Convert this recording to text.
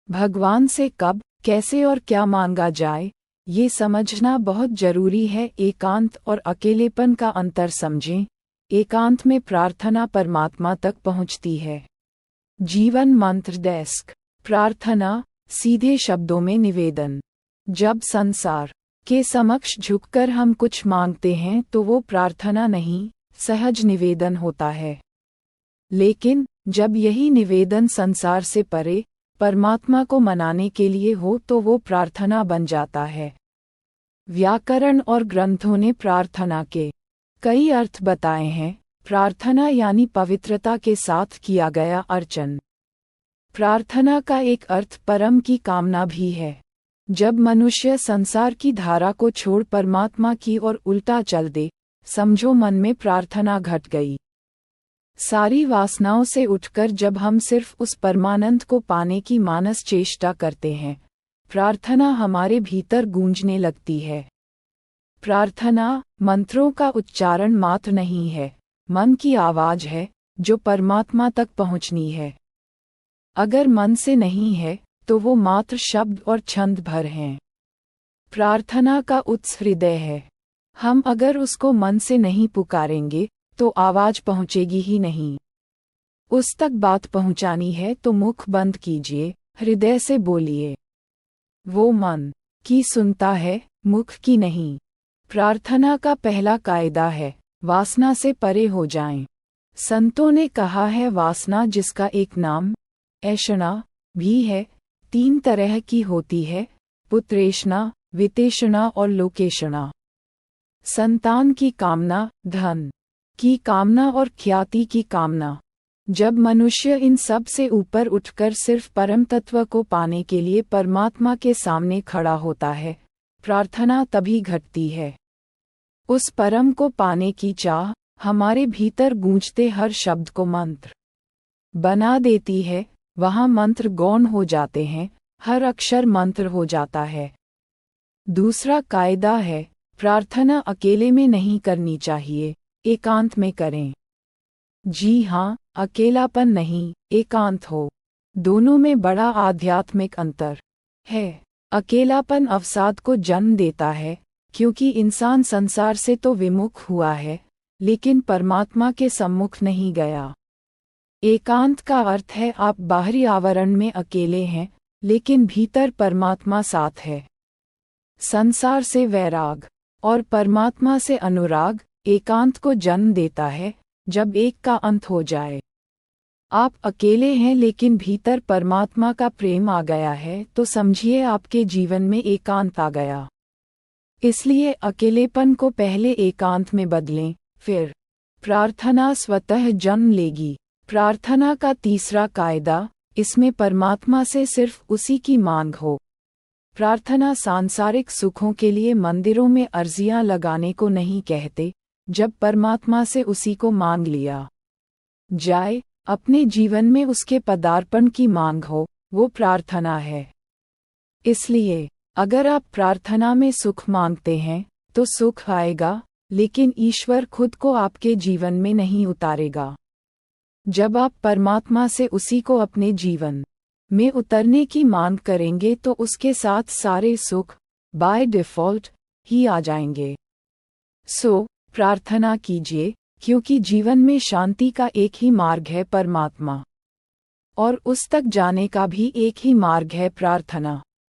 भगवान से कब, कैसे और क्या मांगा जाए, ये समझना बहुत जरूरी है। एकांत और अकेलेपन का अंतर समझें। एकांत में प्रार्थना परमात्मा तक पहुंचती है। जीवन मंत्र डेस्क। प्रार्थना, सीधे शब्दों में निवेदन। जब संसार के समक्ष झुककर हम कुछ मांगते हैं तो वो प्रार्थना नहीं, सहज निवेदन होता है। लेकिन जब यही निवेदन संसार से परे, परमात्मा को मनाने के लिए हो तो वो प्रार्थना बन जाता है। व्याकरण और ग्रंथों ने प्रार्थना के कई अर्थ बताए हैं। प्रार्थना यानी पवित्रता के साथ किया गया अर्चन। प्रार्थना का एक अर्थ परम की कामना भी है। जब मनुष्य संसार की धारा को छोड़ परमात्मा की ओर उल्टा चल दे, समझो मन में प्रार्थना घट गई। सारी वासनाओं से उठकर जब हम सिर्फ उस परमानंद को पाने की मानस चेष्टा करते हैं, प्रार्थना हमारे भीतर गूंजने लगती है। प्रार्थना मंत्रों का उच्चारण मात्र नहीं है, मन की आवाज है जो परमात्मा तक पहुंचनी है। अगर मन से नहीं है तो वो मात्र शब्द और छंद भर हैं। प्रार्थना का उत्स हृदय है। हम अगर उसको मन से नहीं पुकारेंगे तो आवाज पहुंचेगी ही नहीं। उस तक बात पहुंचानी है तो मुख बंद कीजिए, हृदय से बोलिए। वो मन की सुनता है, मुख की नहीं। प्रार्थना का पहला कायदा है, वासना से परे हो जाएं। संतों ने कहा है, वासना जिसका एक नाम ऐषणा भी है, 3 तरह की होती है, पुत्रेषणा, वित्तेषणा और लोकेषणा। संतान की कामना, धन की कामना और ख्याति की कामना। जब मनुष्य इन सब से ऊपर उठकर सिर्फ परम तत्व को पाने के लिए परमात्मा के सामने खड़ा होता है, प्रार्थना तभी घटती है। उस परम को पाने की चाह हमारे भीतर गूंजते हर शब्द को मंत्र बना देती है। वहाँ मंत्र गौण हो जाते हैं, हर अक्षर मंत्र हो जाता है। दूसरा कायदा है, प्रार्थना अकेले में नहीं करनी चाहिए, एकांत में करें। जी हाँ, अकेलापन नहीं, एकांत हो। दोनों में बड़ा आध्यात्मिक अंतर है। अकेलापन अवसाद को जन्म देता है, क्योंकि इंसान संसार से तो विमुख हुआ है, लेकिन परमात्मा के सम्मुख नहीं गया। एकांत का अर्थ है आप बाहरी आवरण में अकेले हैं, लेकिन भीतर परमात्मा साथ है। संसार से वैराग और परमात्मा से अनुराग एकांत को जन्म देता है। जब एक का अंत हो जाए, आप अकेले हैं लेकिन भीतर परमात्मा का प्रेम आ गया है, तो समझिए आपके जीवन में एकांत आ गया। इसलिए अकेलेपन को पहले एकांत में बदलें, फिर प्रार्थना स्वतः जन्म लेगी। प्रार्थना का तीसरा कायदा, इसमें परमात्मा से सिर्फ उसी की मांग हो। प्रार्थना सांसारिक सुखों के लिए मंदिरों में अर्जियां लगाने को नहीं कहते। जब परमात्मा से उसी को मांग लिया जाए, अपने जीवन में उसके पदार्पण की मांग हो, वो प्रार्थना है। इसलिए अगर आप प्रार्थना में सुख मांगते हैं तो सुख आएगा, लेकिन ईश्वर खुद को आपके जीवन में नहीं उतारेगा। जब आप परमात्मा से उसी को अपने जीवन में उतरने की मांग करेंगे तो उसके साथ सारे सुख बाय डिफ़ॉल्ट ही आ जाएंगे। प्रार्थना कीजिए, क्योंकि जीवन में शांति का एक ही मार्ग है, परमात्मा, और उस तक जाने का भी एक ही मार्ग है, प्रार्थना।